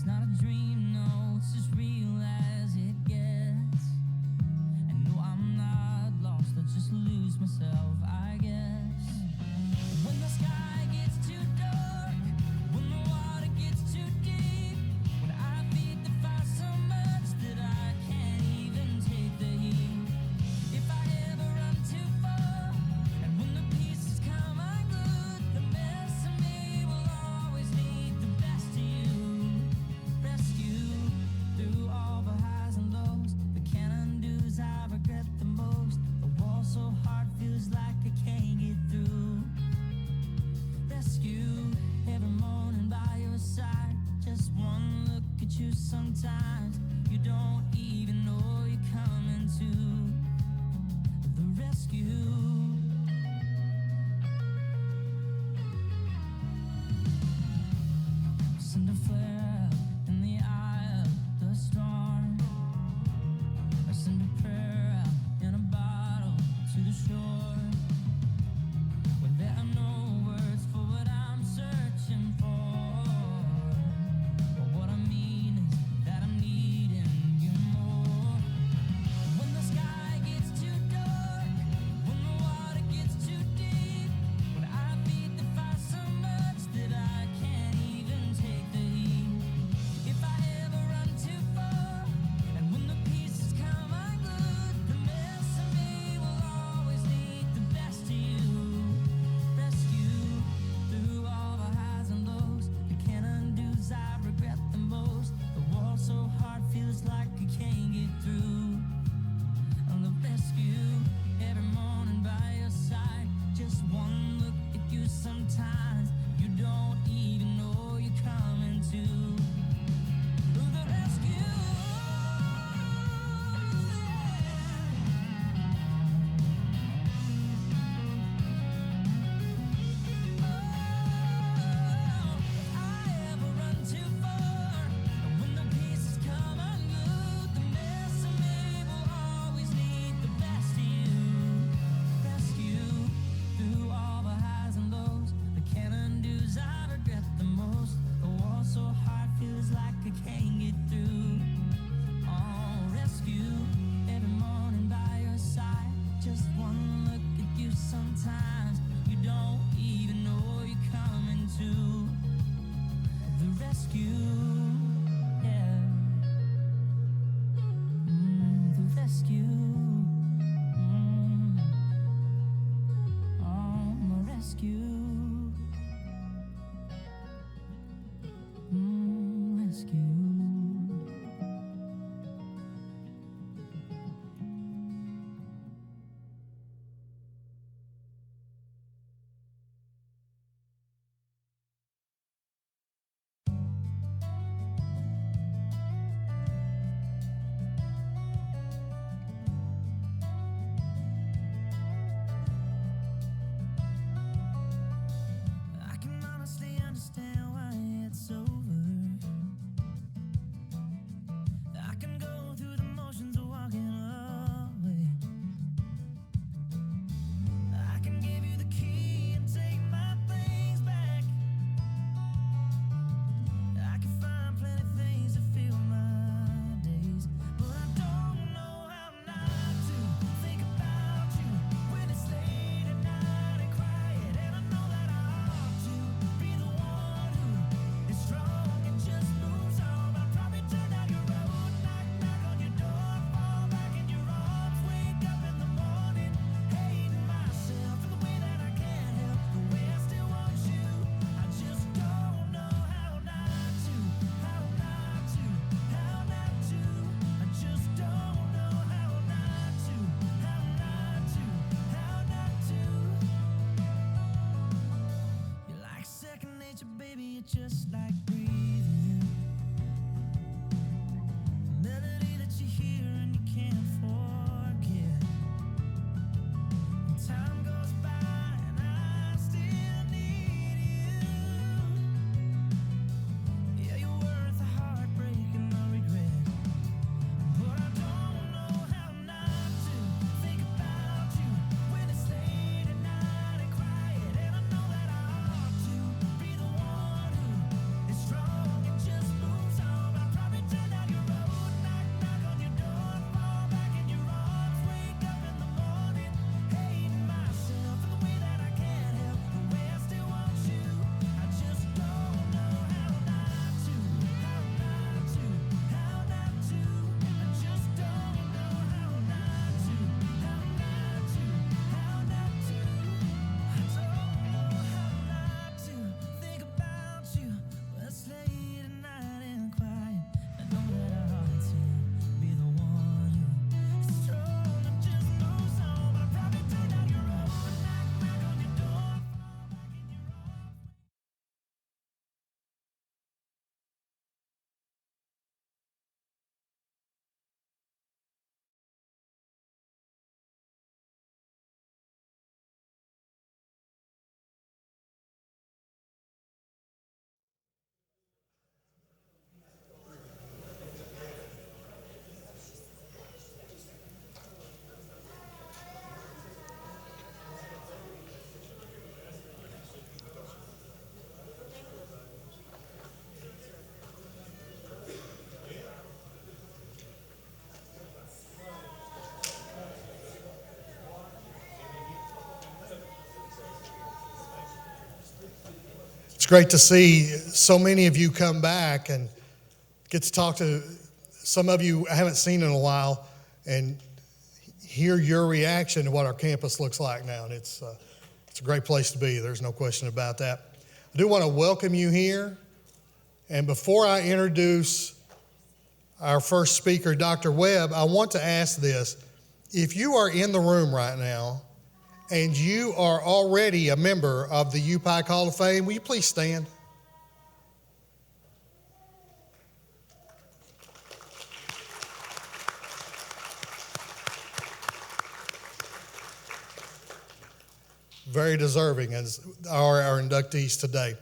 not a dream, no, it's as real as it gets. And no, I'm not lost, I just lose myself, I guess. When the sky gets too dark, when the water gets too deep, when I feed the fire so much that I can't even take the heat. If I ever run too far, and when the pieces come unglued, the best of me will always need the best of you. Rescue through all the highs and lows, the can't undo's I regret the most. The wall so hard feels like I can't get through. Rescue every morning by your side. Just one look at you sometimes, you don't even know you're coming to the rescue. Send a flare out in the eye of the storm, or send a prayer out in a bottle to the shore. When there are no words for what I'm searching for, but what I mean is that I'm needing you more. When the sky gets too dark, when the water gets too deep, when I feed the fire so much that I can't even take the heat. If I ever run too far, and when the pieces come unglued, the best of me will always need the best of you. Rescue through all the highs and lows, the can't undo's I regret the most. The wall so hard feels like I can't get through. On the rescue every morning by your side. Just one look at you sometimes, you don't even know you're coming to the rescue. If I ever run too far, when the pieces come unglued, the best of me will always need the best of you. Rescue through all the highs and lows, the can't undo's I regret the most. The wall so hard feels like I can't get through. Oh, rescue every morning by your side. Just one look at you sometimes, you don't even know you're coming to the rescue. Yeah. The rescue. Oh, my rescue. Rescue. I can honestly understand why it's over. I can go through the motions of walking away. I can give you the key and take my things back. I can find plenty things to fill my days, but I don't know how not to think about you when it's late at night and quiet. And I know that I ought to be the one who is strong and just moves on. But I probably turn down your road, knock on your door, fall back in your arms, wake up in the morning, hating myself in the way that I can't help the way I still want you. I just don't know how not to, how not to, how not to. I just don't know how not to, how not to, how not to. You're like second nature, baby, you're just like breathing. Melody that you hear and you can't forget. And time goes by and I still need you. Yeah, you're worth the heartbreak and the regret, but I don't know how not to think about you when it's late at night and quiet. And I know that I ought to be the one who is strong. great to see so many of you come back and get to talk to some of you I haven't seen in a while and hear your reaction to what our campus looks like now. And it's a great place to be. There's no question about that. I do want to welcome you here. And before I introduce our first speaker, Dr. Webb, I want to ask this. If you are in the room right now and you are already a member of the UPIKE Hall of Fame, will you please stand? Very deserving as are our inductees today.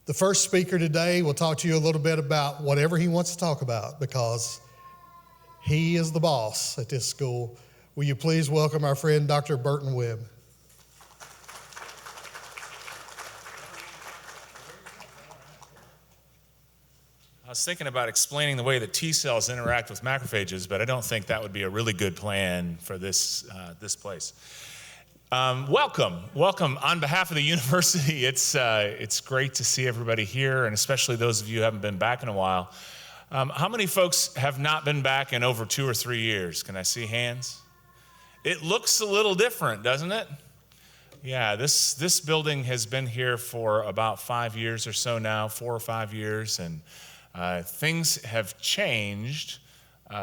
The first speaker today will talk to you a little bit about whatever he wants to talk about because he is the boss at this school. Will you please welcome our friend Dr. Burton Webb? I was thinking about explaining the way that T cells interact with macrophages, but I don't think that would be a really good plan for this place. Welcome on behalf of the university. It's great to see everybody here, and especially those of you who haven't been back in a while. How many folks have not been back in over 2 or 3 years? Can I see hands? It looks a little different, doesn't it? Yeah, this building has been here for about 5 years or so now, 4 or 5 years, and things have changed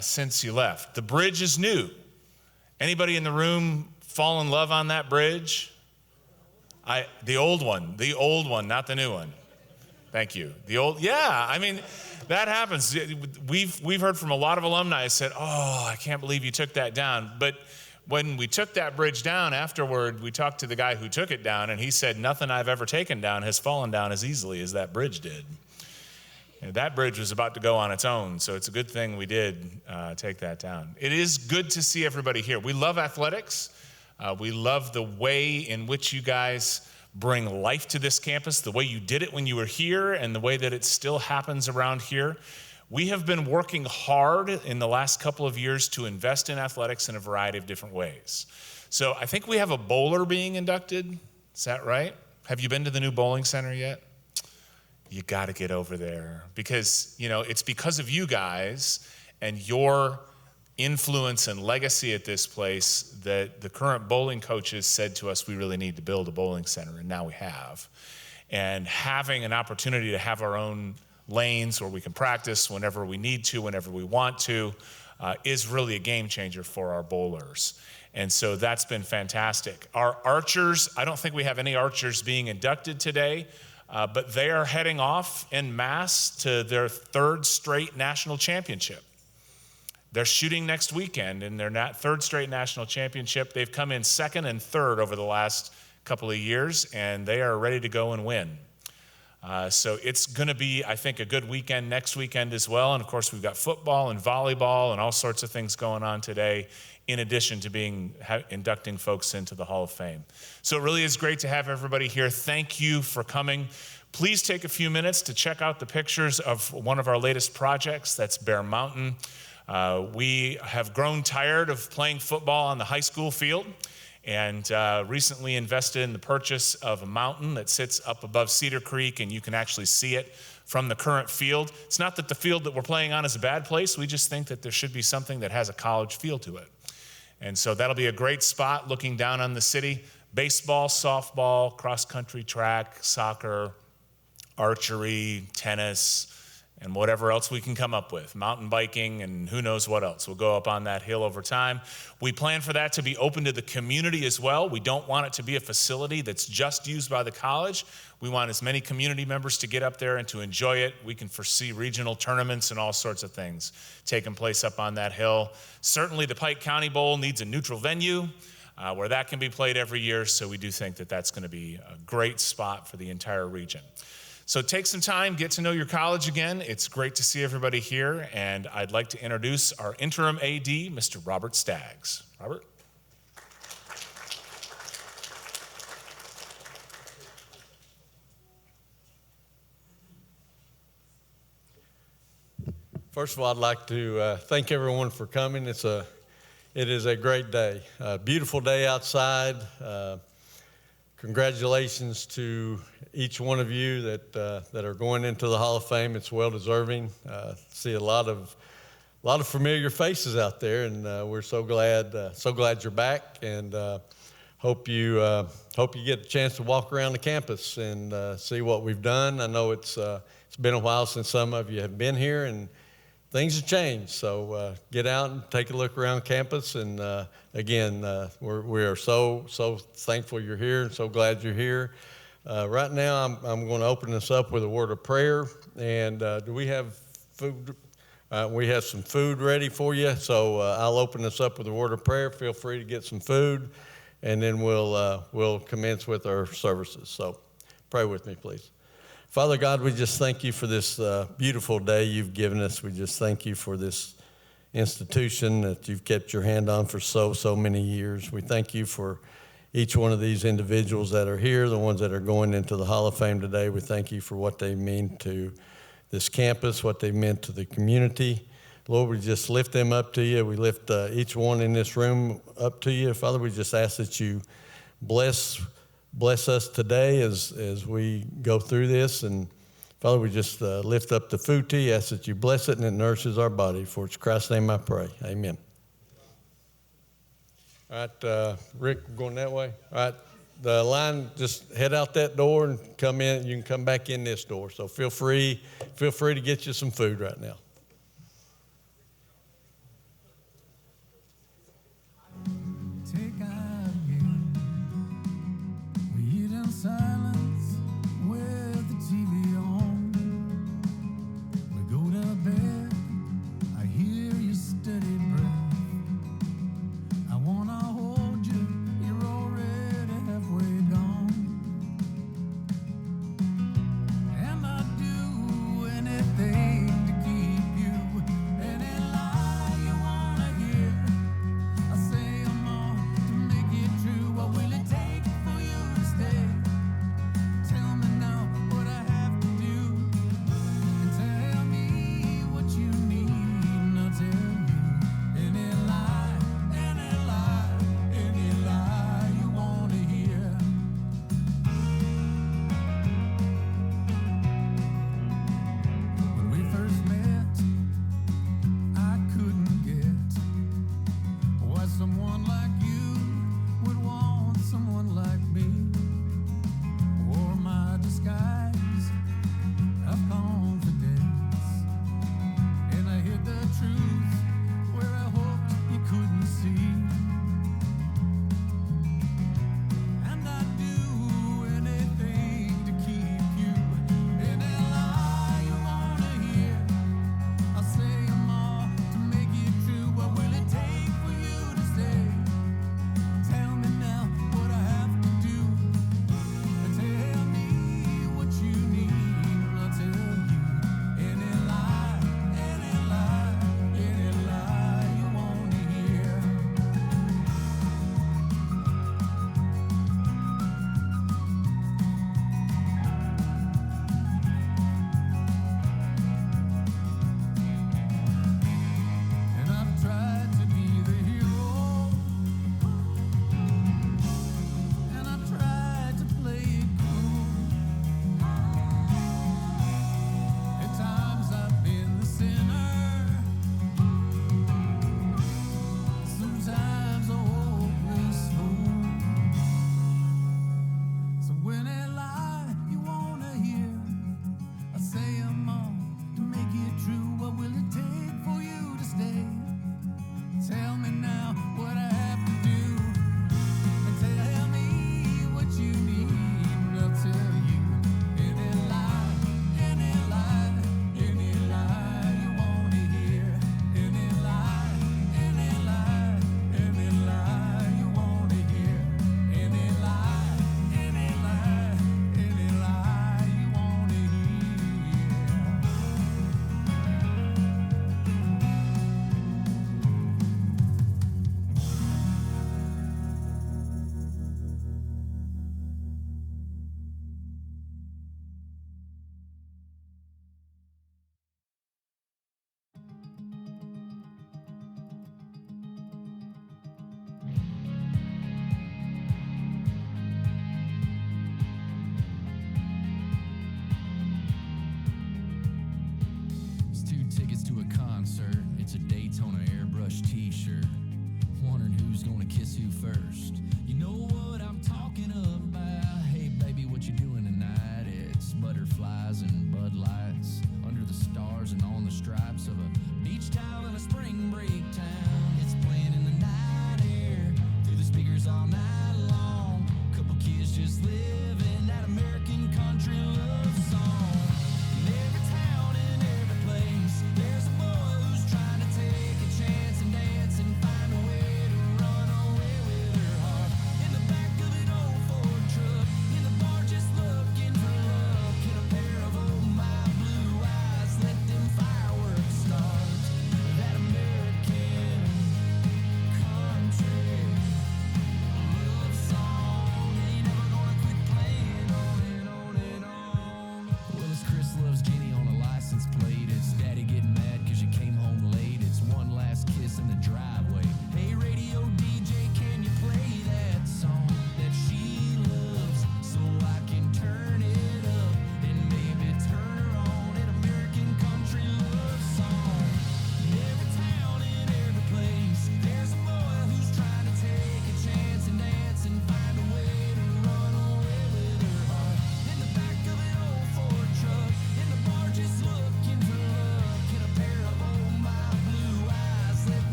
since you left. The bridge is new. Anybody in the room fall in love on that bridge? The old one, not the new one. Thank you. I mean, that happens. We've heard from a lot of alumni who said, "Oh, I can't believe you took that down." But when we took that bridge down afterward, we talked to the guy who took it down, and he said, "Nothing I've ever taken down has fallen down as easily as that bridge did." And that bridge was about to go on its own, so it's a good thing we did take that down. It is good to see everybody here. We love athletics. We love the way in which you guys bring life to this campus, the way you did it when you were here, and the way that it still happens around here. We have been working hard in the last couple of years to invest in athletics in a variety of different ways. So I think we have a bowler being inducted. Is that right? Have you been to the new bowling center yet? You got to get over there because, it's because of you guys and your influence and legacy at this place that the current bowling coaches said to us we really need to build a bowling center, and now we have. And having an opportunity to have our own lanes where we can practice whenever we need to, whenever we want to, is really a game changer for our bowlers. And so that's been fantastic. Our archers, I don't think we have any archers being inducted today, but they are heading off en masse to their 3rd straight national championship. They're shooting next weekend in their 3rd straight national championship. They've come in 2nd and 3rd over the last couple of years, and they are ready to go and win. So it's going to be, I think, a good weekend next weekend as well. And, of course, we've got football and volleyball and all sorts of things going on today, in addition to inducting folks into the Hall of Fame. So it really is great to have everybody here. Thank you for coming. Please take a few minutes to check out the pictures of one of our latest projects. That's Bear Mountain. We have grown tired of playing football on the high school field and recently invested in the purchase of a mountain that sits up above Cedar Creek, and you can actually see it from the current field. It's not that the field that we're playing on is a bad place. We just think that there should be something that has a college feel to it. And so that'll be a great spot looking down on the city. Baseball, softball, cross-country track, soccer, archery, tennis, and whatever else we can come up with, mountain biking, and who knows what else. We'll go up on that hill over time. We plan for that to be open to the community as well. We don't want it to be a facility that's just used by the college. We want as many community members to get up there and to enjoy it. We can foresee regional tournaments and all sorts of things taking place up on that hill. Certainly the Pike County Bowl needs a neutral venue where that can be played every year, so we do think that that's going to be a great spot for the entire region. So take some time, get to know your college again. It's great to see everybody here, and I'd like to introduce our interim AD, Mr. Robert Staggs. Robert? First of all, I'd like to thank everyone for coming. It is a great day, a beautiful day outside. Congratulations to each one of you that are going into the Hall of Fame. It's well deserving. See a lot of familiar faces out there, and we're so glad you're back. And hope you get a chance to walk around the campus and see what we've done. I know it's been a while since some of you have been here, and things have changed. So get out and take a look around campus. And again, we are so thankful you're here and so glad you're here. Right now, I'm going to open this up with a word of prayer. And do we have food? We have some food ready for you. So I'll open this up with a word of prayer. Feel free to get some food, and then we'll commence with our services. So pray with me, please. Father God, we just thank you for this beautiful day you've given us. We just thank you for this institution that you've kept your hand on for so many years. We thank you for each one of these individuals that are here, the ones that are going into the Hall of Fame today. We thank you for what they mean to this campus, what they meant to the community. Lord, we just lift them up to you. We lift each one in this room up to you. Father, we just ask that you bless us today as we go through this. And Father, we just lift up the food to you, ask that you bless it and it nourishes our body. For it's Christ's name I pray. Amen. All right, Rick, we're going that way. All right, the line, just head out that door and come in. You can come back in this door. So feel free to get you some food right now. Take out again. We eat in silence with the TV on. We go to bed. I hear your steady breath. I wanna hold you. You're already halfway gone. And I'd do anything to keep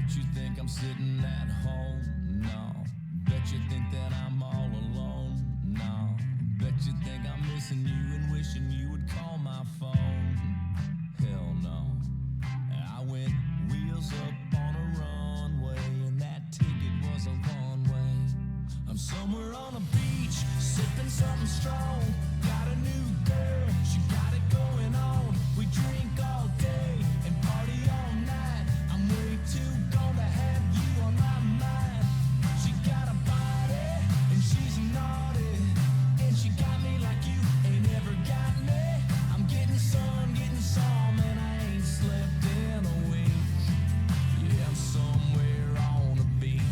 Bet you think I'm sitting at home, no. Bet you think that I'm all alone, no. Bet you think I'm missing you and wishing you would call my phone. Hell no. I went wheels up on a runway, and that ticket was a one way. I'm somewhere on a beach, sipping something strong. Got a new girl, she got it going on. We drink all day and party all night. I'm way too gone to have you on my mind. She got a body and she's naughty, and she got me like you ain't ever got me. I'm getting some, and I ain't slept in a week. Yeah, I'm somewhere on a beach.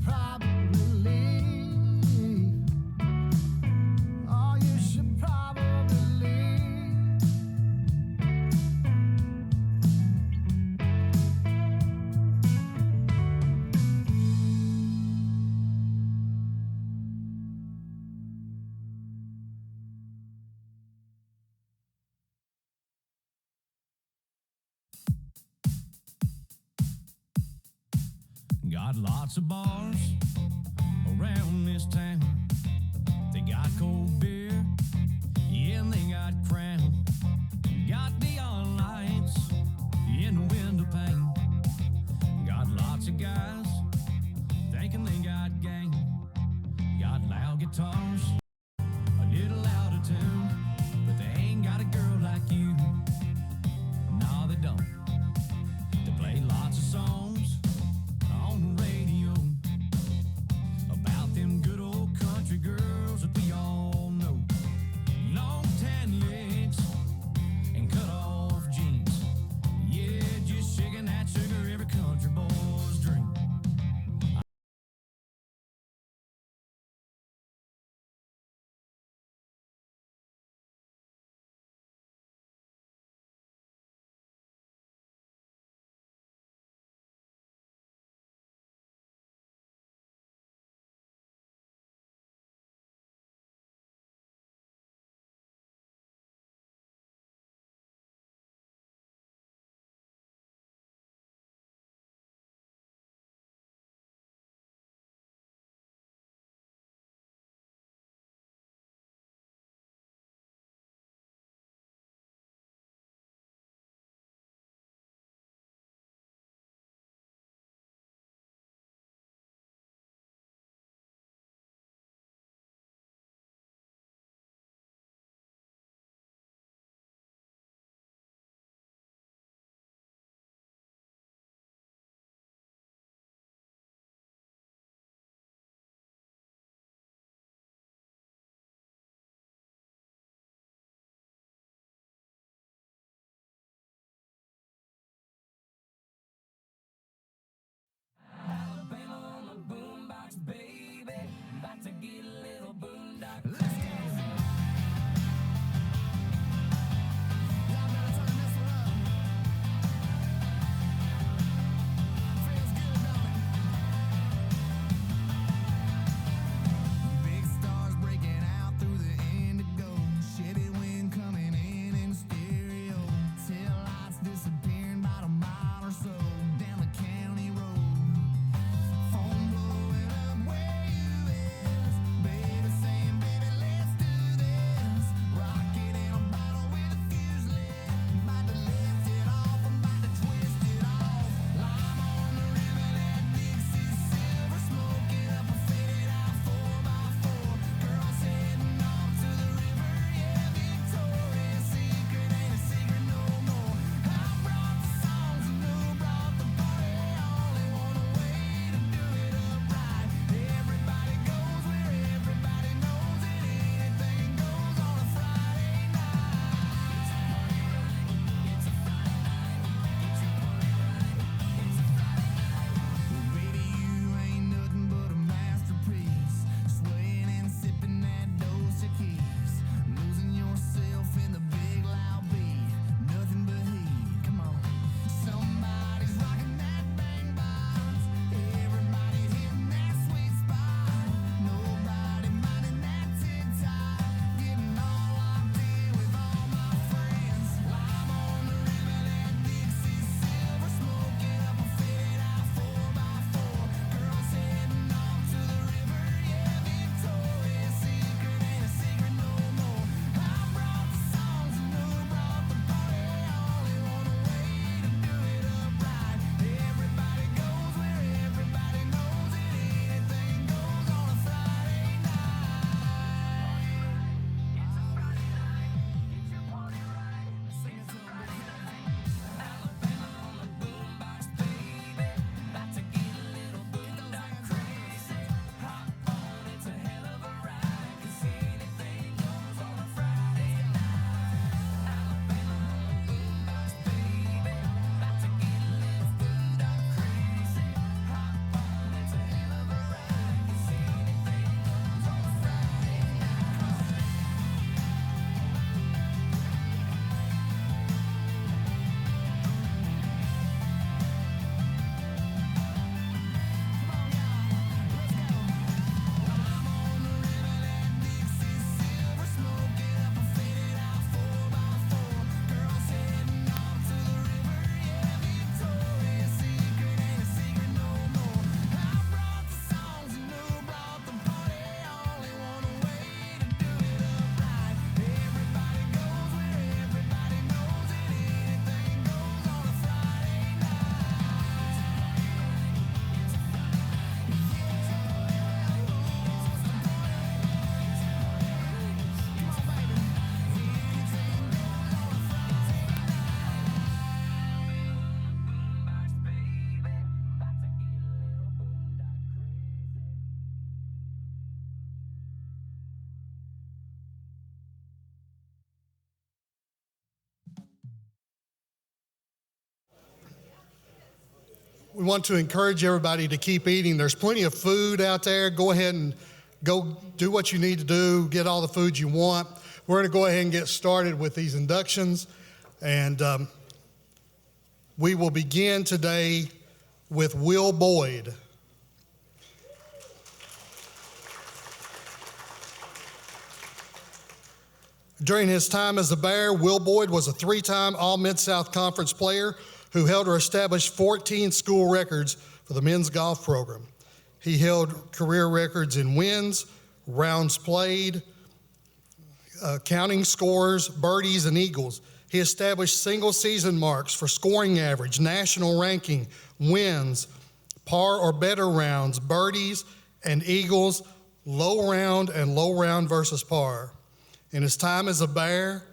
probably leave. Oh, you should probably leave. Got lots of bars around this town. They got cold beer, yeah, and they got Crown. Got neon lights in the window pane. Got lots of guys thinking they got game. Got loud guitars, a little out of tune, but they ain't got a girl like you. No, they don't. They play lots of songs on the radio. we want to encourage everybody to keep eating. There's plenty of food out there. Go ahead and go do what you need to do, get all the food you want. We're going to go ahead and get started with these inductions. And we will begin today with Will Boyd. During his time as a Bear, Will Boyd was a three-time All-Mid-South Conference player who held or established 14 school records for the men's golf program. He held career records in wins, rounds played, counting scores, birdies, and eagles. He established single-season marks for scoring average, national ranking, wins, par or better rounds, birdies, and eagles, low round and low round versus par. In his time as a Bear,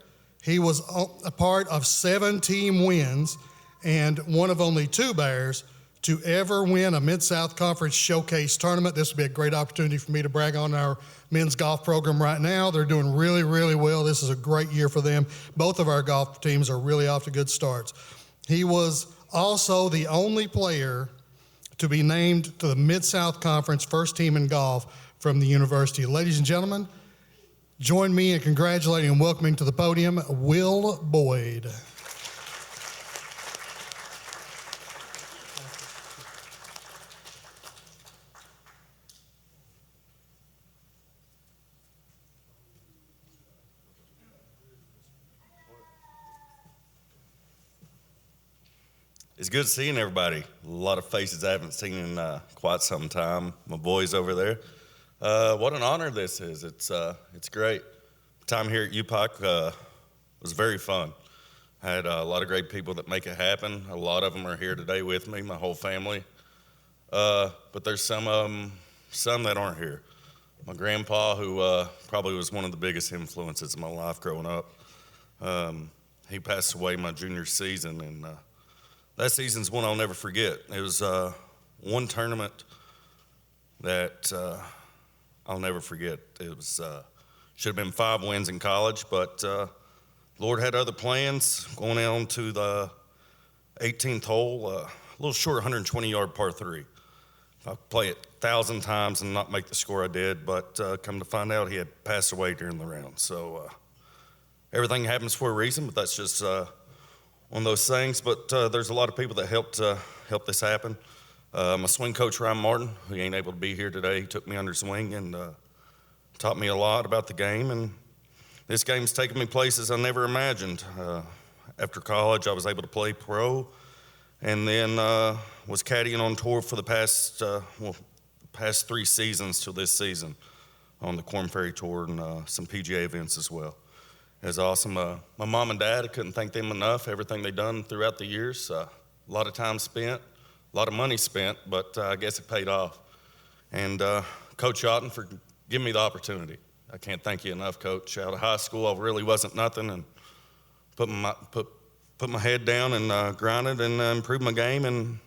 he was a part of 7 team wins and one of only 2 Bears to ever win a Mid-South Conference Showcase tournament. This would be a great opportunity for me to brag on our men's golf program right now. They're doing really, really well. This is a great year for them. Both of our golf teams are really off to good starts. He was also the only player to be named to the Mid-South Conference first team in golf from the university. Ladies and gentlemen, join me in congratulating and welcoming to the podium Will Boyd. It's good seeing everybody. A lot of faces I haven't seen in quite some time. My boys over there. What an honor this is. It's great. Time here at UPIKE was very fun. I had a lot of great people that make it happen. A lot of them are here today with me, my whole family. But there's some that aren't here. My grandpa, who probably was one of the biggest influences in my life growing up, he passed away my junior season, and that season's one I'll never forget. It was one tournament that I'll never forget. It was should have been 5 wins in college, but Lord had other plans. Going on to the 18th hole, a little short 120-yard par 3. If I play it 1,000 times and not make the score I did, but come to find out he had passed away during the round. So everything happens for a reason, but that's just one of those things. But there's a lot of people that helped this happen. My swing coach, Ryan Martin, who ain't able to be here today, he took me under his wing and taught me a lot about the game. And this game's taken me places I never imagined. After college, I was able to play pro, and then was caddying on tour for the past 3 seasons till this season on the Korn Ferry Tour and some PGA events as well. It was awesome. My mom and dad, I couldn't thank them enough. Everything they've done throughout the years, a lot of time spent, a lot of money spent, but I guess it paid off. And Coach Otten for giving me the opportunity. I can't thank you enough, Coach. Out of high school, I really wasn't nothing, and put my head down and grinded and improved my game, and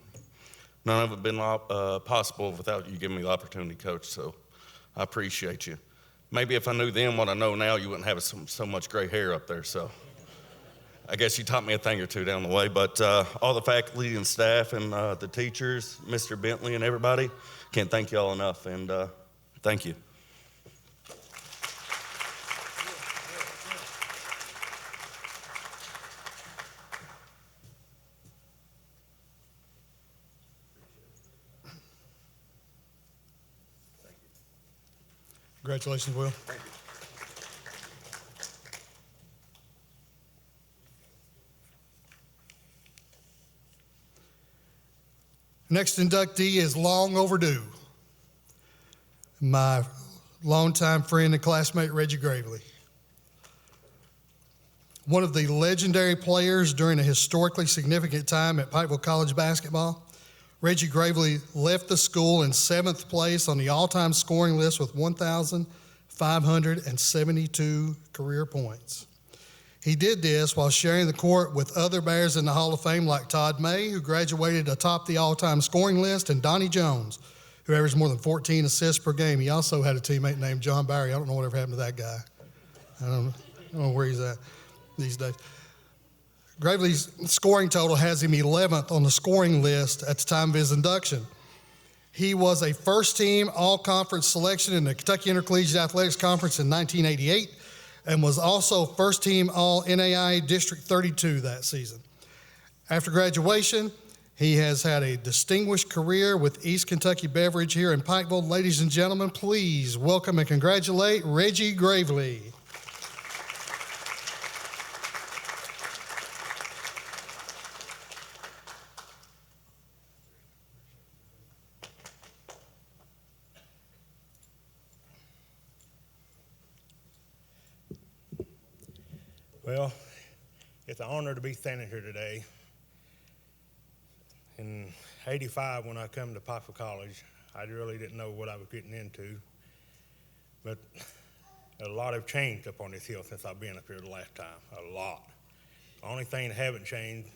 none of it been possible without you giving me the opportunity, Coach. So I appreciate you. Maybe if I knew then what I know now, you wouldn't have so much gray hair up there. So I guess you taught me a thing or two down the way. But all the faculty and staff and the teachers, Mr. Bentley and everybody, can't thank you all enough. And thank you. Congratulations, Will. Thank you. Next inductee is long overdue. My longtime friend and classmate, Reggie Gravely. One of the legendary players during a historically significant time at Pikeville College basketball, Reggie Gravely left the school in 7th place on the all-time scoring list with 1,572 career points. He did this while sharing the court with other Bears in the Hall of Fame like Todd May, who graduated atop the all-time scoring list, and Donnie Jones, who averaged more than 14 assists per game. He also had a teammate named John Barry. I don't know whatever happened to that guy. I don't know where he's at these days. Gravely's scoring total has him 11th on the scoring list at the time of his induction. He was a first-team all-conference selection in the Kentucky Intercollegiate Athletics Conference in 1988 and was also first-team all-NAIA District 32 that season. After graduation, he has had a distinguished career with East Kentucky Beverage here in Pikeville. Ladies and gentlemen, please welcome and congratulate Reggie Gravely. Well, it's an honor to be standing here today. In '85, when I come to Pikeville College, I really didn't know what I was getting into, but a lot have changed up on this hill since I've been up here the last time, a lot. The only thing that haven't changed,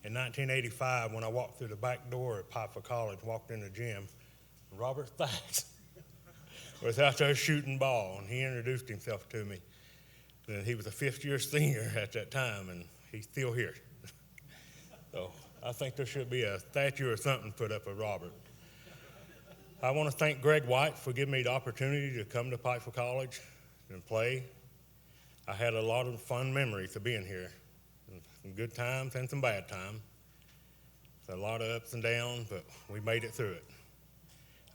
in 1985, when I walked through the back door at Pikeville College, walked in the gym, Robert Thatch was out there shooting ball, and he introduced himself to me. And he was a fifth-year senior at that time, and he's still here. So I think there should be a statue or something put up of Robert. I want to thank Greg White for giving me the opportunity to come to Pikeville College and play. I had a lot of fun memories of being here, some good times and some bad times. A lot of ups and downs, but we made it through it.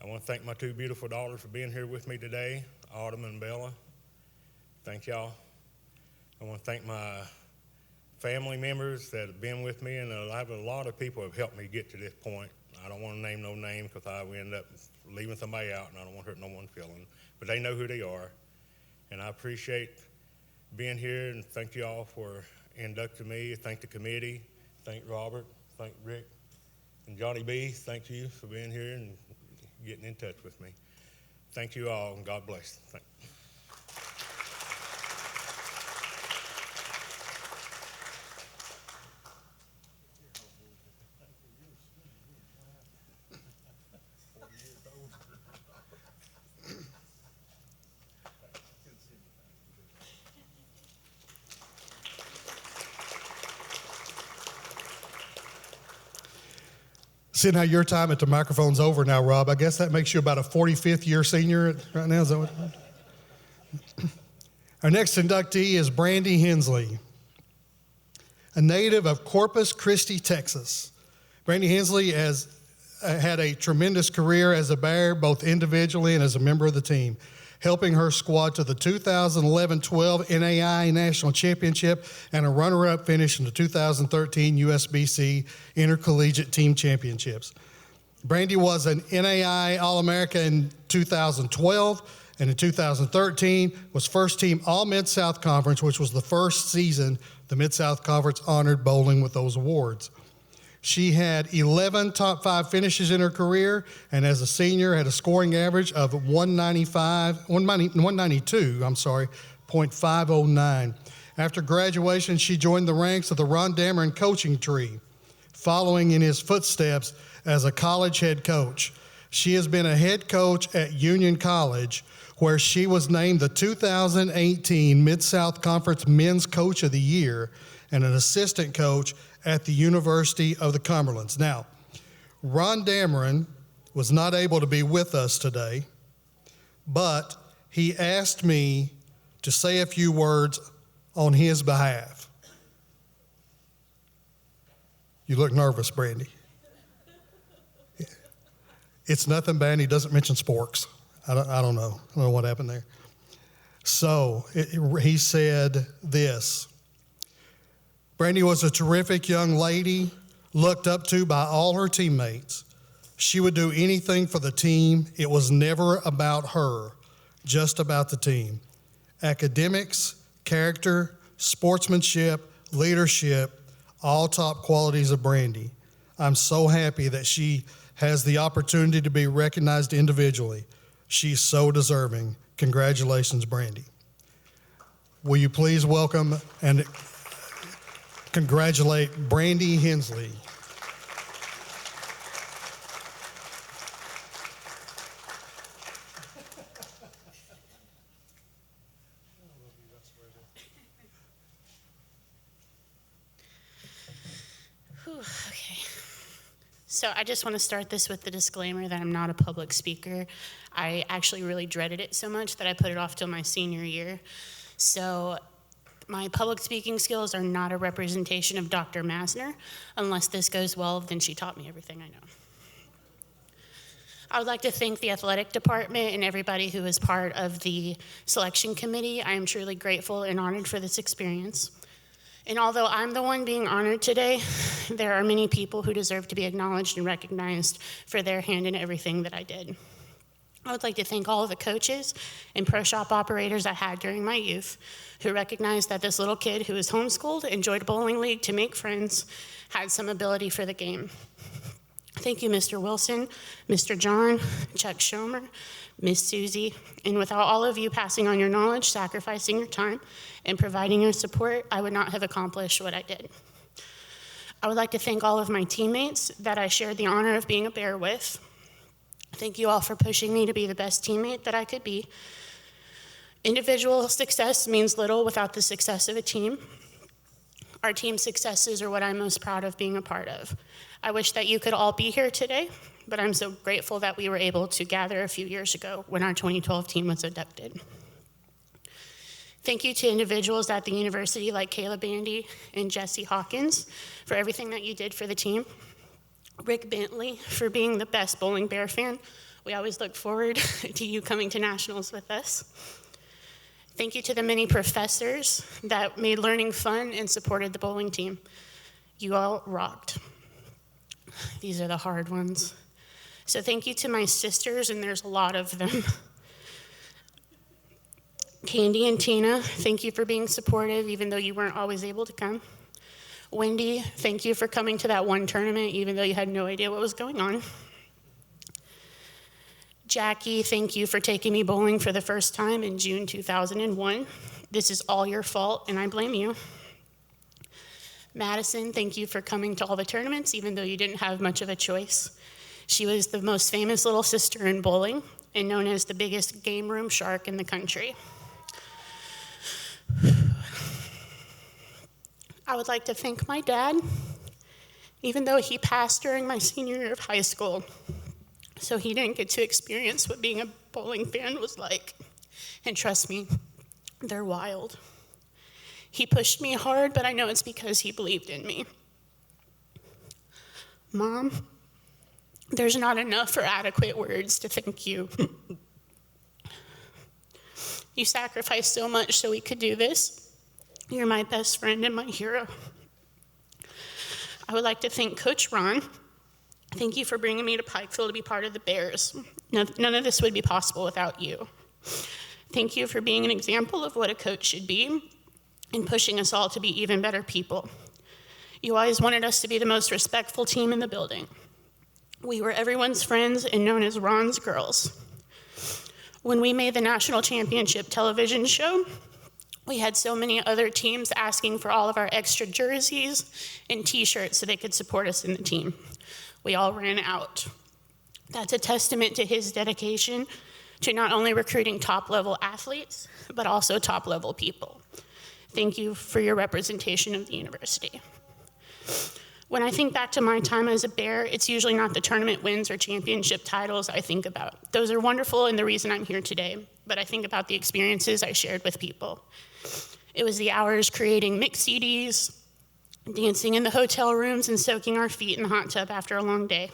I want to thank my two beautiful daughters for being here with me today, Autumn and Bella. Thank y'all. I want to thank my family members that have been with me, and I have a lot of people who have helped me get to this point. I don't want to name no names because I will end up leaving somebody out, and I don't want to hurt no one's feeling. But they know who they are, and I appreciate being here, and thank you all for inducting me. Thank the committee. Thank Robert. Thank Rick and Johnny B. Thank you for being here and getting in touch with me. Thank you all, and God bless. Thank you. Seeing how your time at the microphone's over now, Rob, I guess that makes you about a 45th year senior right now. Is that what? Our next inductee is Brandy Hensley, a native of Corpus Christi, Texas. Brandy Hensley has had a tremendous career as a Bear, both individually and as a member of the team, helping her squad to the 2011-12 NAIA National Championship and a runner-up finish in the 2013 USBC Intercollegiate Team Championships. Brandy was an NAIA All-America in 2012, and in 2013 was first team All-Mid-South Conference, which was the first season the Mid-South Conference honored bowling with those awards. She had 11 top 5 finishes in her career, and as a senior had a scoring average of 192.509. After graduation, she joined the ranks of the Ron Dameron coaching tree, following in his footsteps as a college head coach. She has been a head coach at Union College, where she was named the 2018 Mid-South Conference Men's Coach of the Year and an assistant coach at the University of the Cumberlands. Now, Ron Dameron was not able to be with us today, but he asked me to say a few words on his behalf. You look nervous, Brandy. It's nothing bad. He doesn't mention sporks. I don't know. I don't know what happened there. So he said this. Brandy was a terrific young lady, looked up to by all her teammates. She would do anything for the team. It was never about her, just about the team. Academics, character, sportsmanship, leadership, all top qualities of Brandy. I'm so happy that she has the opportunity to be recognized individually. She's so deserving. Congratulations, Brandy. Will you please welcome and congratulate Brandy Hensley. So I just want to start this with the disclaimer that I'm not a public speaker. I actually really dreaded it so much that I put it off till my senior year. So my public speaking skills are not a representation of Dr. Masner. Unless this goes well, then she taught me everything I know. I would like to thank the athletic department and everybody who was part of the selection committee. I am truly grateful and honored for this experience. And although I'm the one being honored today, there are many people who deserve to be acknowledged and recognized for their hand in everything that I did. I would like to thank all of the coaches and pro shop operators I had during my youth who recognized that this little kid who was homeschooled, enjoyed bowling league to make friends, had some ability for the game. Thank you, Mr. Wilson, Mr. John, Chuck Schomer, Miss Susie, and without all of you passing on your knowledge, sacrificing your time, and providing your support, I would not have accomplished what I did. I would like to thank all of my teammates that I shared the honor of being a Bear with. Thank you all for pushing me to be the best teammate that I could be. Individual success means little without the success of a team. Our team successes are what I'm most proud of being a part of. I wish that you could all be here today, but I'm so grateful that we were able to gather a few years ago when our 2012 team was inducted. Thank you to individuals at the university like Caleb Bandy and Jesse Hawkins for everything that you did for the team. Rick Bentley for being the best bowling Bear fan. We always look forward to you coming to nationals with us. Thank you to the many professors that made learning fun and supported the bowling team. You all rocked. These are the hard ones. So thank you to my sisters, and there's a lot of them. Candy and Tina, thank you for being supportive, even though you weren't always able to come. Wendy, thank you for coming to that one tournament, even though you had no idea what was going on. Jackie, thank you for taking me bowling for the first time in June 2001. This is all your fault, and I blame you. Madison, thank you for coming to all the tournaments, even though you didn't have much of a choice. She was the most famous little sister in bowling and known as the biggest game room shark in the country. I would like to thank my dad, even though he passed during my senior year of high school, so he didn't get to experience what being a bowling fan was like. And trust me, they're wild. He pushed me hard, but I know it's because he believed in me. Mom, there's not enough or adequate words to thank you. You sacrificed so much so we could do this. You're my best friend and my hero. I would like to thank Coach Ron. Thank you for bringing me to Pikeville to be part of the Bears. None of this would be possible without you. Thank you for being an example of what a coach should be and pushing us all to be even better people. You always wanted us to be the most respectful team in the building. We were everyone's friends and known as Ron's girls. When we made the national championship television show, we had so many other teams asking for all of our extra jerseys and t-shirts so they could support us in the team. We all ran out. That's a testament to his dedication to not only recruiting top-level athletes, but also top-level people. Thank you for your representation of the university. When I think back to my time as a Bear, it's usually not the tournament wins or championship titles I think about. Those are wonderful and the reason I'm here today, but I think about the experiences I shared with people. It was the hours creating mix CDs, dancing in the hotel rooms, and soaking our feet in the hot tub after a long day.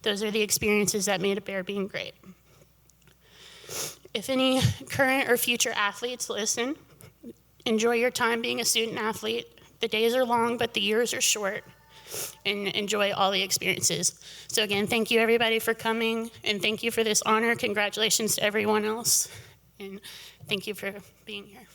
Those are the experiences that made a Bear being great. If any current or future athletes listen, enjoy your time being a student athlete. The days are long, but the years are short, and enjoy all the experiences. So again, thank you everybody for coming, and thank you for this honor. Congratulations to everyone else, and thank you for being here.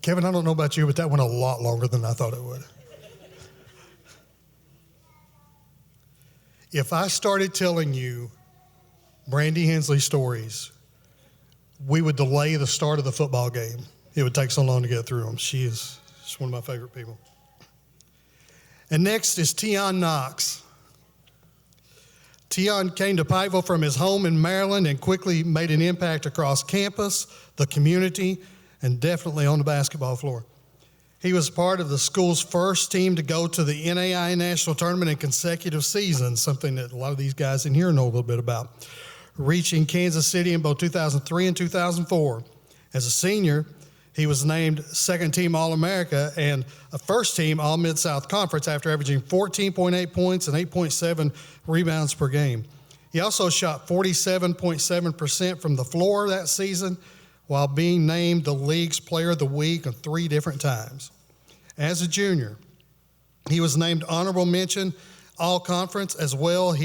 Kevin, I don't know about you, but that went a lot longer than I thought it would. If I started telling you Brandy Hensley stories, we would delay the start of the football game. It would take so long to get through them. She's one of my favorite people. And next is Tion Knox. Tion came to Pikeville from his home in Maryland and quickly made an impact across campus, the community, and definitely on the basketball floor. He was part of the school's first team to go to the NAIA National Tournament in consecutive seasons, something that a lot of these guys in here know a little bit about, reaching Kansas City in both 2003 and 2004. As a senior, he was named second-team All-America and a first-team All-Mid-South Conference after averaging 14.8 points and 8.7 rebounds per game. He also shot 47.7% from the floor that season while being named the league's Player of the Week on 3 different times. As a junior, he was named honorable mention All-Conference as well.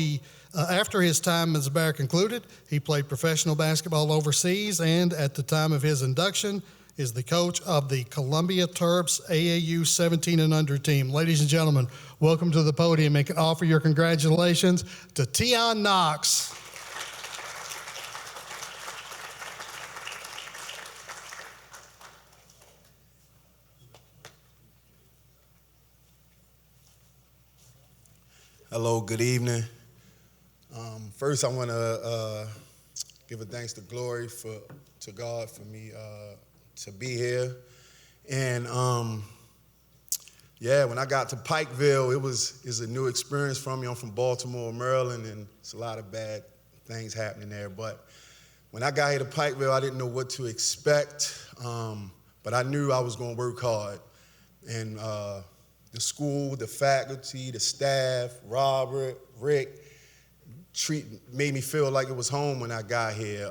After his time as a Bear concluded, he played professional basketball overseas and at the time of his induction, is the coach of the Columbia Terps AAU 17 and under team. Ladies and gentlemen, welcome to the podium and can offer your congratulations to Tion Knox. Hello, good evening. First, I want to give a thanks to glory to God for me to be here. And when I got to Pikeville, it's a new experience for me. I'm from Baltimore, Maryland, and it's a lot of bad things happening there. But when I got here to Pikeville, I didn't know what to expect, but I knew I was going to work hard. And the school, the faculty, the staff, Robert, Rick, made me feel like it was home when I got here.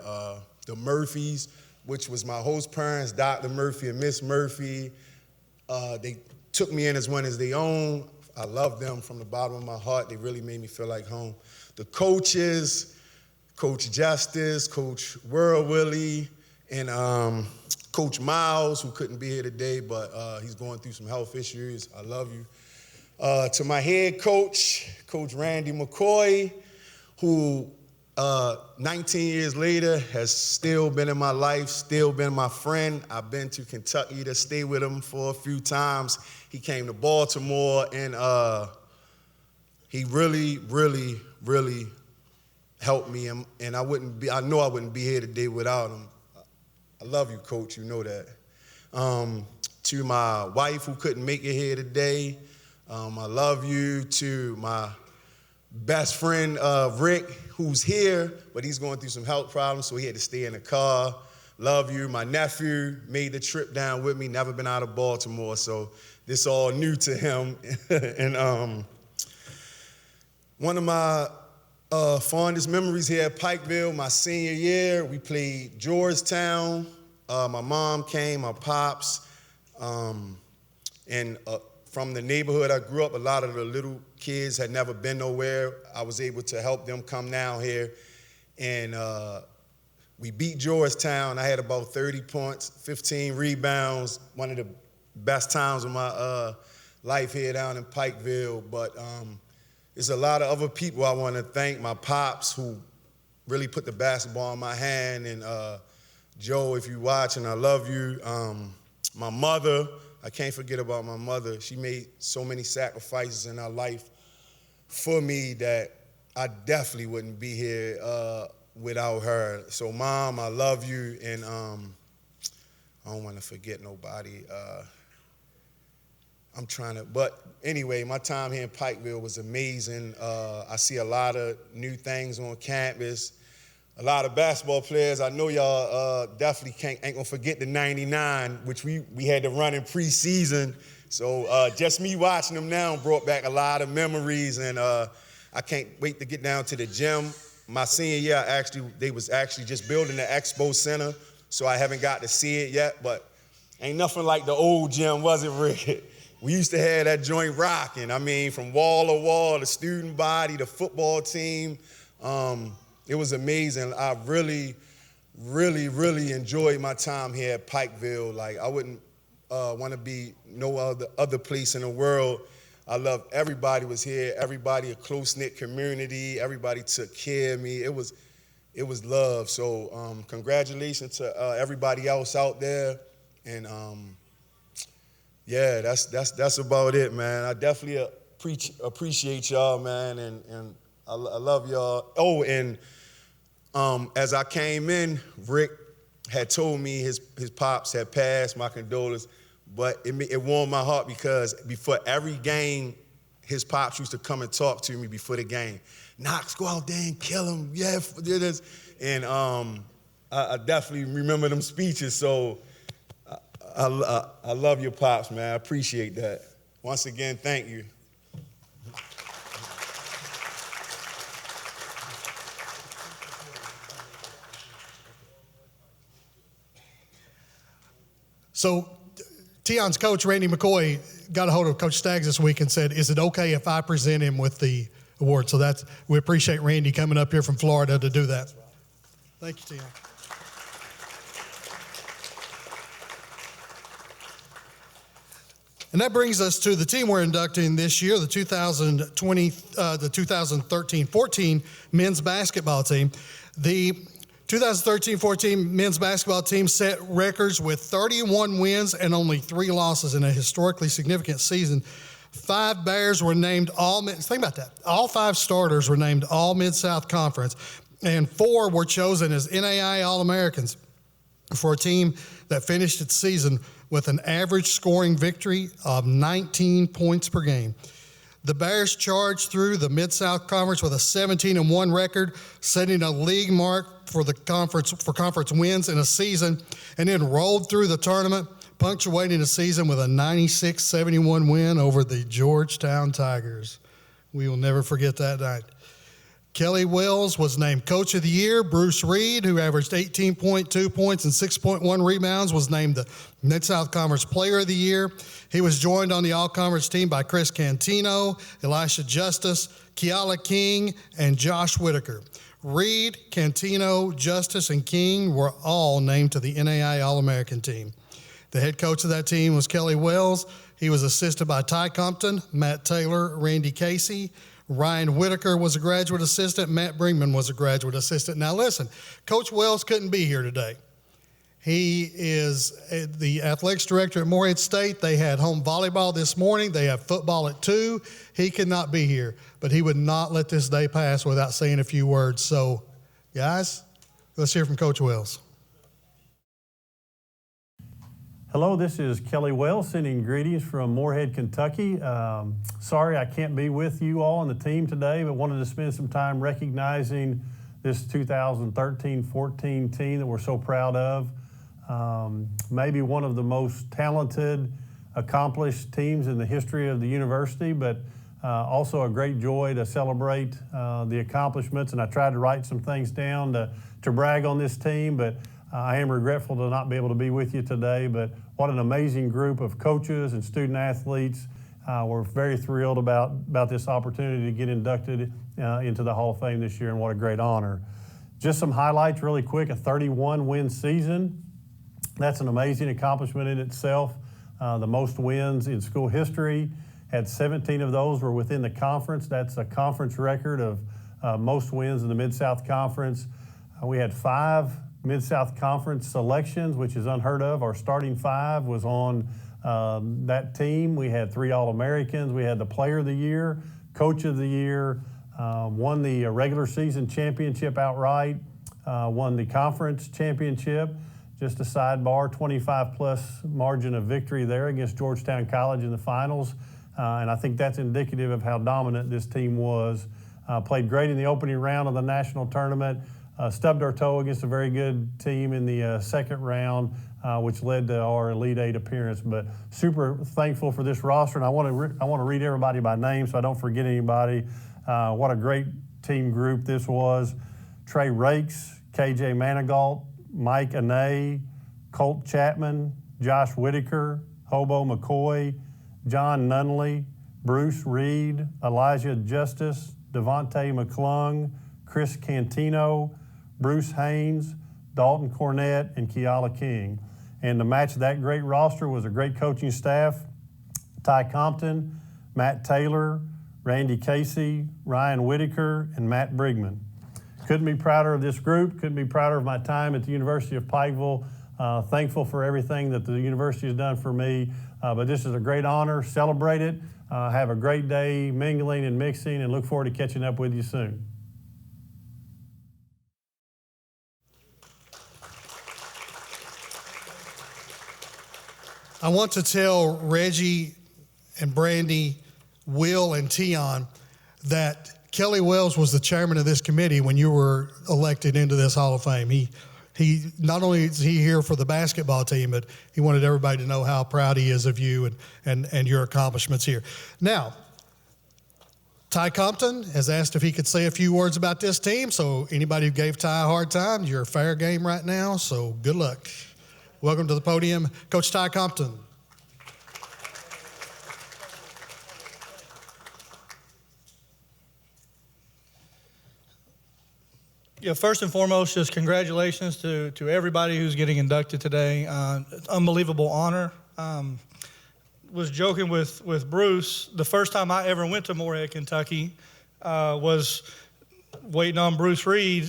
The Murphys, which was my host parents, Dr. Murphy and Miss Murphy, they took me in as one as their own. I love them from the bottom of my heart. They really made me feel like home. The coaches, Coach Justice, Coach World Willie, and Coach Miles, who couldn't be here today, but he's going through some health issues. I love you. To my head coach, Coach Randy McCoy, who 19 years later has still been in my life, still been my friend. I've been to Kentucky to stay with him for a few times. He came to Baltimore, and he really, really, really helped me. And I know I wouldn't be here today without him. I love you, Coach, you know that. To my wife who couldn't make it here today, I love you. To my best friend, Rick, who's here, but he's going through some health problems, so he had to stay in the car. Love you. My nephew made the trip down with me, never been out of Baltimore, so this all new to him. And one of my fondest memories here at Pikeville, my senior year, we played Georgetown. My mom came, my pops, and from the neighborhood I grew up, a lot of the little kids had never been nowhere. I was able to help them come down here, and we beat Georgetown. I had about 30 points, 15 rebounds, one of the best times of my life here down in Pikeville. But there's a lot of other people I want to thank. My pops, who really put the basketball in my hand, and Joe, if you're watching, I love you. My mother, I can't forget about my mother. She made so many sacrifices in her life for me that I definitely wouldn't be here without her. So, Mom, I love you, and I don't want to forget nobody. But anyway, my time here in Pikeville was amazing. I see a lot of new things on campus. A lot of basketball players. I know y'all definitely ain't gonna forget the 99, which we had to run in preseason. So just me watching them now brought back a lot of memories, and I can't wait to get down to the gym. My senior year, they was actually just building the Expo Center, so I haven't got to see it yet, but ain't nothing like the old gym, was it, Rick? We used to have that joint rocking. I mean, from wall to wall, the student body, the football team. It was amazing. I really, really, really enjoyed my time here at Pikeville. Like, I wouldn't want to be no other place in the world. I love everybody was here. Everybody, a close-knit community. Everybody took care of me. It was love. So congratulations to everybody else out there. And yeah, that's about it, man. I definitely appreciate y'all, man. And I love y'all. Oh, and as I came in, Rick had told me his pops had passed, my condolences, but it warmed my heart because before every game, his pops used to come and talk to me before the game. Knox, go out there and kill him. Yeah, do this. And I definitely remember them speeches, so I love your pops, man. I appreciate that. Once again, thank you. So Tion's coach, Randy McCoy, got a hold of Coach Staggs this week and said, is it okay if I present him with the award? So we appreciate Randy coming up here from Florida to do that. Thank you, Tion. And that brings us to the team we're inducting this year, the 2013-14 men's basketball team. The 2013-14 men's basketball team set records with 31 wins and only 3 losses in a historically significant season. 5 Bears were named think about that. All 5 starters were named All Mid-South Conference, and 4 were chosen as NAI All-Americans for a team that finished its season with an average scoring victory of 19 points per game. The Bears charged through the Mid-South Conference with a 17-1 record, setting a league mark for conference wins in a season, and then rolled through the tournament, punctuating the season with a 96-71 win over the Georgetown Tigers. We will never forget that night. Kelly Wells was named Coach of the Year. Bruce Reed, who averaged 18.2 points and 6.1 rebounds, was named the Mid-South Conference Player of the Year. He was joined on the All-Conference team by Chris Cantino, Elisha Justice, Keala King, and Josh Whitaker. Reed, Cantino, Justice, and King were all named to the NAI All-American team. The head coach of that team was Kelly Wells. He was assisted by Ty Compton, Matt Taylor, Randy Casey. Ryan Whitaker was a graduate assistant. Matt Brinkman was a graduate assistant. Now listen, Coach Wells couldn't be here today. He is the athletics director at Morehead State. They had home volleyball this morning. They have football at 2. He could not be here, but he would not let this day pass without saying a few words. So, guys, let's hear from Coach Wells. Hello, this is Kelly Wells sending greetings from Morehead, Kentucky. Sorry I can't be with you all on the team today, but wanted to spend some time recognizing this 2013-14 team that we're so proud of. Maybe one of the most talented, accomplished teams in the history of the university, but also a great joy to celebrate the accomplishments. And I tried to write some things down to brag on this team, but I am regretful to not be able to be with you today, but what an amazing group of coaches and student athletes. We're very thrilled about this opportunity to get inducted into the Hall of Fame this year, and what a great honor. Just some highlights really quick: a 31-win season. That's an amazing accomplishment in itself. The most wins in school history. Had 17 of those were within the conference. That's a conference record of most wins in the Mid-South Conference. We had 5 Mid-South Conference selections, which is unheard of. Our starting 5 was on that team. We had 3 All-Americans. We had the Player of the Year, Coach of the Year, won the regular season championship outright, won the conference championship. Just a sidebar, 25-plus margin of victory there against Georgetown College in the finals. And I think that's indicative of how dominant this team was. Played great in the opening round of the national tournament. Stubbed our toe against a very good team in the second round, which led to our Elite 8 appearance. But super thankful for this roster, and I want to read everybody by name so I don't forget anybody. What a great team group this was. Trey Rakes, KJ Manigault, Mike Anay, Colt Chapman, Josh Whitaker, Hobo McCoy, John Nunley, Bruce Reed, Elijah Justice, Devontae McClung, Chris Cantino, Bruce Haynes, Dalton Cornett, and Keala King. And to match that great roster was a great coaching staff: Ty Compton, Matt Taylor, Randy Casey, Ryan Whitaker, and Matt Brigman. Couldn't be prouder of this group, couldn't be prouder of my time at the University of Pikeville. Thankful for everything that the university has done for me. But this is a great honor. Celebrate it. Have a great day mingling and mixing, and look forward to catching up with you soon. I want to tell Reggie and Brandy, Will and Tion that Kelly Wells was the chairman of this committee when you were elected into this Hall of Fame. He not only is he here for the basketball team, but he wanted everybody to know how proud he is of you and your accomplishments here. Now, Ty Compton has asked if he could say a few words about this team. So anybody who gave Ty a hard time, you're fair game right now. So good luck. Welcome to the podium, Coach Ty Compton. Yeah, first and foremost, just congratulations to everybody who's getting inducted today. Unbelievable honor. Was joking with Bruce. The first time I ever went to Moorhead, Kentucky, was waiting on Bruce Reed,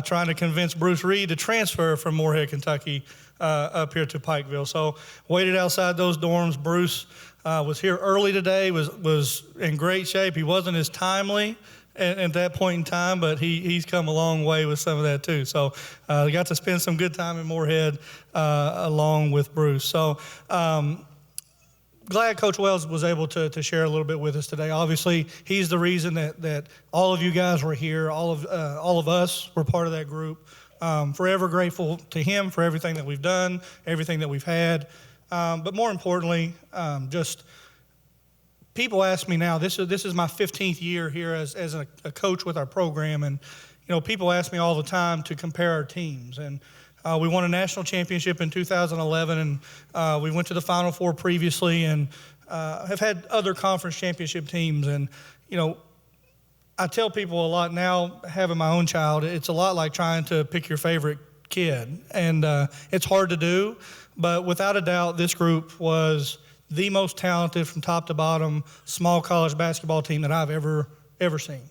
trying to convince Bruce Reed to transfer from Moorhead, Kentucky, up here to Pikeville. So waited outside those dorms. Bruce was here early today, was in great shape. He wasn't as timely at that point in time, but he's come a long way with some of that too. So we got to spend some good time in Moorhead along with Bruce. So glad Coach Wells was able to share a little bit with us today. Obviously, he's the reason that all of you guys were here. All of us were part of that group. Forever grateful to him for everything that we've done, everything that we've had. But more importantly, just people ask me now, this is my 15th year here as a coach with our program, and people ask me all the time to compare our teams. And we won a national championship in 2011, and we went to the Final Four previously, and have had other conference championship teams. And I tell people a lot now, having my own child, it's a lot like trying to pick your favorite kid, and it's hard to do. But without a doubt, this group was the most talented from top to bottom small college basketball team that I've ever seen,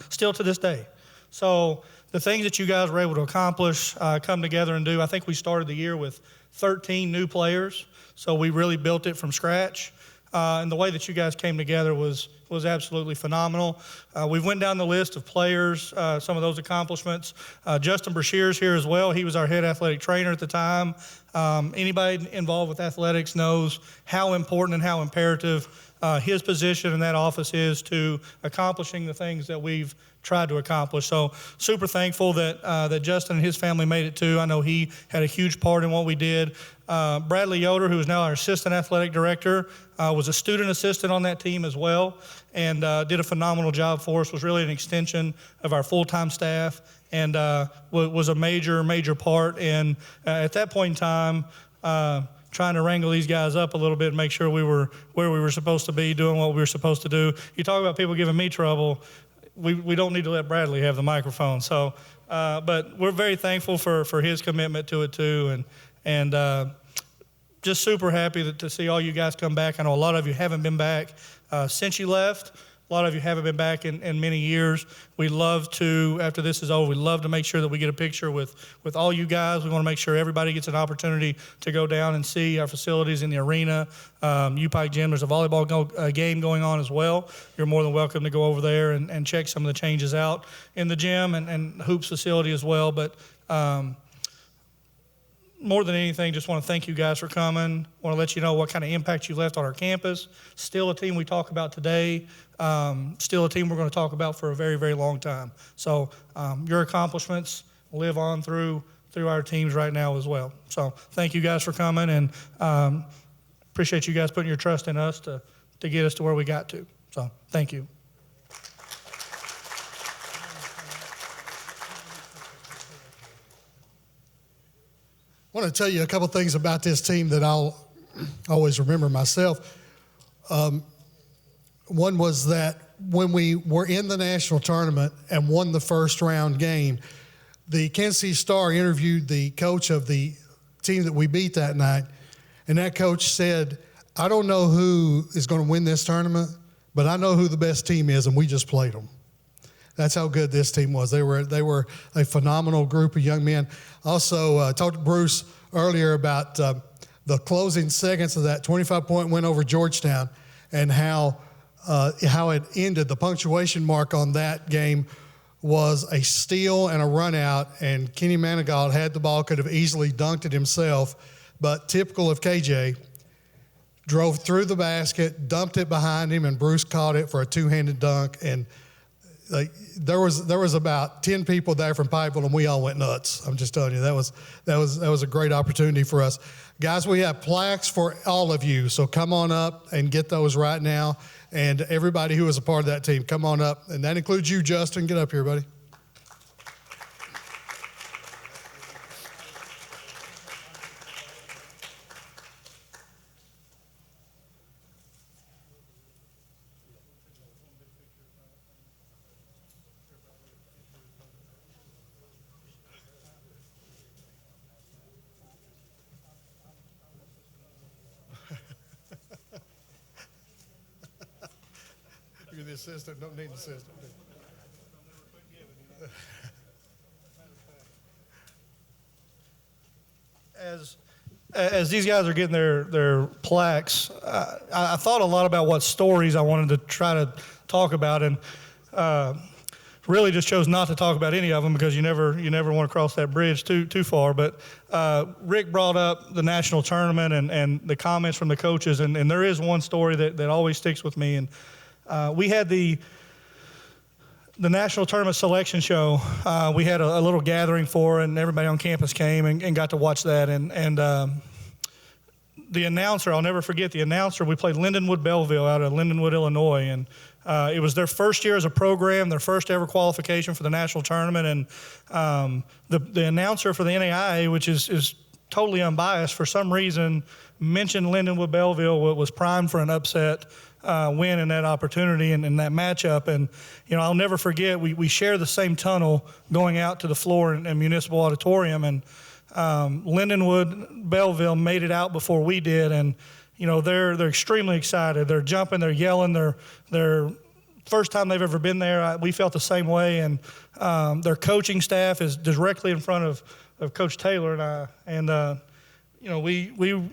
still to this day. So the things that you guys were able to accomplish, come together and do, I think we started the year with 13 new players, so we really built it from scratch. And the way that you guys came together was absolutely phenomenal. We went down the list of players, some of those accomplishments. Justin Brashear's here as well. He was our head athletic trainer at the time. Anybody involved with athletics knows how important and how imperative his position in that office is to accomplishing the things that we've tried to accomplish. So super thankful that Justin and his family made it too. I know he had a huge part in what we did. Bradley Yoder, who is now our assistant athletic director, was a student assistant on that team as well, and did a phenomenal job for us, was really an extension of our full-time staff, and was a major part. And at that point in time, trying to wrangle these guys up a little bit and make sure we were where we were supposed to be, doing what we were supposed to do. You talk about people giving me trouble. We don't need to let Bradley have the microphone. So, but we're very thankful for his commitment to it too, and just super happy to see all you guys come back. I know a lot of you haven't been back since you left. A lot of you haven't been back in many years. We'd love to, after this is over, we'd love to make sure that we get a picture with all you guys. We want to make sure everybody gets an opportunity to go down and see our facilities in the arena. UPIKE gym, there's a volleyball game going on as well. You're more than welcome to go over there and check some of the changes out in the gym and hoops facility as well. But more than anything, just want to thank you guys for coming. Want to let you know what kind of impact you left on our campus. Still a team we talk about today. Still a team we're going to talk about for a very, very long time. So your accomplishments live on through our teams right now as well. So thank you guys for coming, and appreciate you guys putting your trust in us to get us to where we got to. So thank you. I want to tell you a couple things about this team that I'll always remember myself. One was that when we were in the national tournament and won the first round game, the Kansas City Star interviewed the coach of the team that we beat that night, and that coach said, "I don't know who is going to win this tournament, but I know who the best team is, and we just played them." That's how good this team was. They were a phenomenal group of young men. Also, talked to Bruce earlier about the closing seconds of that 25-point win over Georgetown and how it ended. The punctuation mark on that game was a steal and a run out, and Kenny Manigault had the ball, could have easily dunked it himself, but typical of KJ, drove through the basket, dumped it behind him, and Bruce caught it for a two-handed dunk. And there was about 10 people there from Pikeville, and we all went nuts. I'm just telling you, that was a great opportunity for us. Guys, we have plaques for all of you, so come on up and get those right now. And everybody who was a part of that team, come on up. And that includes you, Justin. Get up here, buddy. You're the assistant, don't need an assistant. As these guys are getting their plaques, I thought a lot about what stories I wanted to try to talk about, and really just chose not to talk about any of them because you never want to cross that bridge too far. But Rick brought up the national tournament and the comments from the coaches, and there is one story that always sticks with me. And we had the national tournament selection show. We had a little gathering for it, and everybody on campus came and got to watch that. And the announcer, I'll never forget the announcer. We played Lindenwood Belleville out of Lindenwood, Illinois, and it was their first year as a program, their first ever qualification for the national tournament. And the announcer for the NAIA, which is totally unbiased, for some reason mentioned Lindenwood Belleville was primed for an upset win in that opportunity and in that matchup. And, I'll never forget, we share the same tunnel going out to the floor in Municipal Auditorium, and Lindenwood Belleville made it out before we did. And, they're extremely excited. They're jumping, they're yelling, they're first time they've ever been there. We felt the same way. And their coaching staff is directly in front of Coach Taylor and I. And, we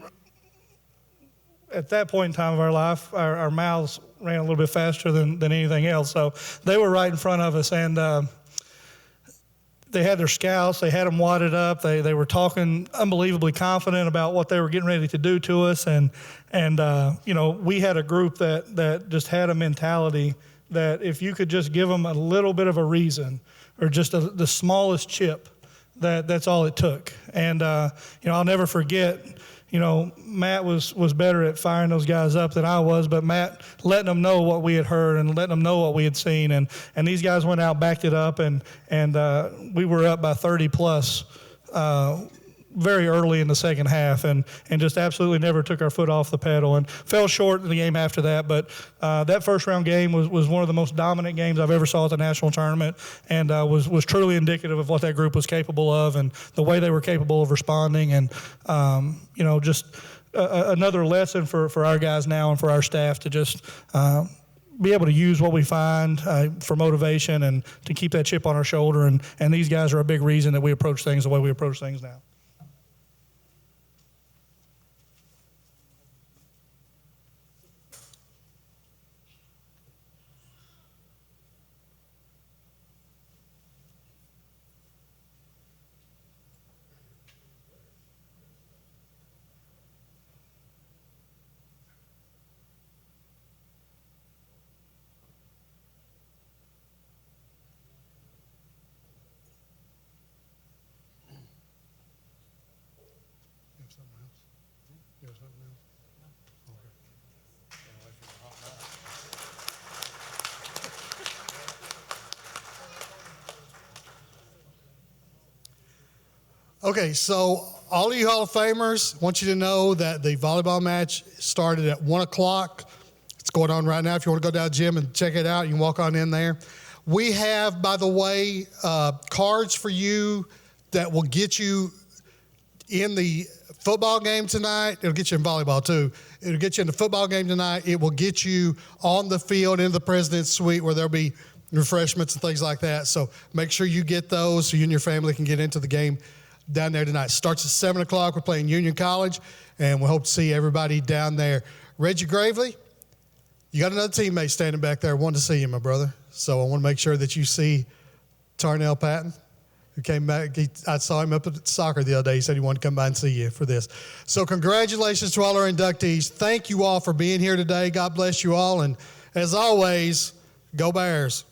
at that point in time of our life, our mouths ran a little bit faster than anything else. So they were right in front of us, and they had their scouts. They had them wadded up. They were talking unbelievably confident about what they were getting ready to do to us. And we had a group that just had a mentality that if you could just give them a little bit of a reason or just the smallest chip, that's all it took. And, I'll never forget, Matt was better at firing those guys up than I was, but Matt letting them know what we had heard and letting them know what we had seen. And these guys went out, backed it up, and we were up by 30 plus very early in the second half, and just absolutely never took our foot off the pedal, and fell short in the game after that. But that first round game was one of the most dominant games I've ever saw at the national tournament, and was truly indicative of what that group was capable of and the way they were capable of responding. And just another lesson for our guys now and for our staff to just be able to use what we find for motivation and to keep that chip on our shoulder. And these guys are a big reason that we approach things the way we approach things now. Okay, so all of you Hall of Famers, I want you to know that the volleyball match started at 1 o'clock. It's going on right now. If you want to go down to the gym and check it out, you can walk on in there. We have, by the way, cards for you that will get you in the football game tonight. It'll get you in volleyball too. It'll get you in the football game tonight. It will get you on the field into the President's Suite where there'll be refreshments and things like that. So make sure you get those so you and your family can get into the game down there tonight. Starts at 7 o'clock. We're playing Union College, and we hope to see everybody down there. Reggie Gravely, you got another teammate standing back there. Wanted to see you, my brother. So I want to make sure that you see Tarnell Patton, who came back. I saw him up at soccer the other day. He said he wanted to come by and see you for this. So congratulations to all our inductees. Thank you all for being here today. God bless you all. And as always, go Bears.